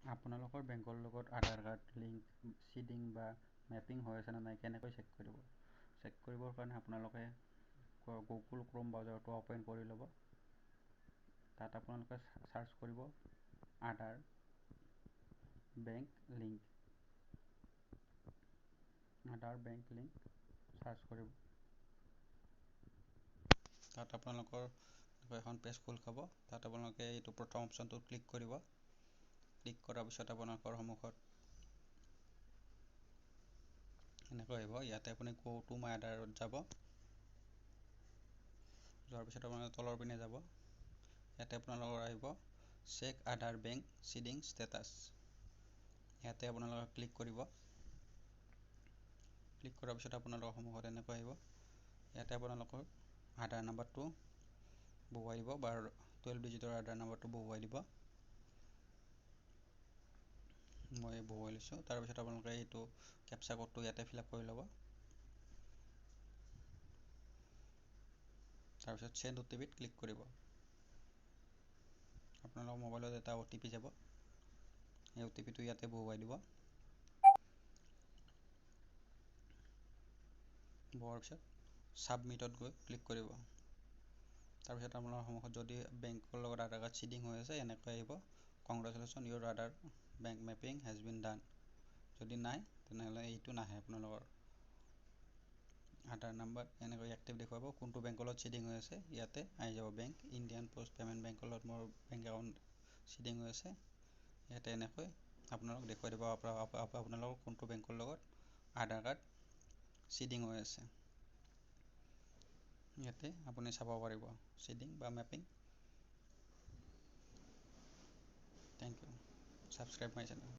আপোনালোকৰ বেংকৰ লগত আধাৰ কাৰ্ড লিংক চিডিং বা মেপিং হৈ আছে নে নাই কেনেকৈ চেক কৰিব? চেক কৰিবৰ কাৰণে আপোনালোকে গুগল ক্ৰম ব্ৰাউজাৰটো অ'পেন কৰি ল'ব। তাত আপোনালোকে চাৰ্চ কৰিব আধাৰ বেংক লিংক। আধাৰ বেংক লিংক চাৰ্চ কৰিব। তাত আপোনালোকৰ এখন পেজ খোল খাব। তাত আপোনালোকে এইটো প্ৰথম অপশ্যনটোত ক্লিক কৰিব। ক্লিক কৰাৰ পিছত আপোনালোকৰ সন্মুখত এনেকৈ আহিব। ইয়াতে আপুনি গো টু মাই আধাৰত যাব। যোৱাৰ পিছত আপোনালোকে তলৰ পিনে যাব। ইয়াতে আপোনালোকৰ আহিব চেক আধাৰ বেংক চিডিং ষ্টেটাছ। ইয়াতে আপোনালোকে ক্লিক কৰিব। ক্লিক কৰাৰ পিছত আপোনালোকৰ সন্মুখত এনেকৈ আহিব। ইয়াতে আপোনালোকৰ আধাৰ নাম্বাৰটো বহুৱাই দিব বা 12 ডিজিটৰ আধাৰ নাম্বাৰটো বহুৱাই দিব। মই বহুৱাই লৈছোঁ। তাৰপিছত আপোনালোকে এইটো কেপচা কোডটো ইয়াতে ফিল আপ কৰি ল'ব। তাৰপিছত চেণ্ড OTPত ক্লিক কৰিব। আপোনালোকৰ মোবাইলত এটা OTP যাব। এই OTPটো ইয়াতে বহুৱাই দিব। বহুৱাৰ পিছত ছাবমিটত গৈ ক্লিক কৰিব। তাৰপিছত আপোনালোকৰ সন্মুখত যদি বেংকৰ লগত আধাৰ কাৰ্ড চিডিং হৈ আছে এনেকৈ আহিব congratulation your Aadhaar bank mapping has been done. যদি নাই তেনেহ'লে এইটো নাহে। আপোনালোকৰ আধাৰ নাম্বাৰ এনেকৈ এক্টিভ দেখুৱাব। কোনটো বেংকৰ লগত চিডিং হৈ আছে ইয়াতে আহি যাব। বেংক ইণ্ডিয়ান পোষ্ট পে'মেণ্ট বেংকৰ লগত মোৰ বেংক একাউণ্ট চিডিং হৈ আছে। ইয়াতে এনেকৈ আপোনালোক দেখুৱাই দিব আপোনালোকৰ কোনটো বেংকৰ লগত আধাৰ কাৰ্ড চিডিং হৈ আছে। ইয়াতে আপুনি চাব পাৰিব চিডিং বা mapping. Thank you. Subscribe my channel.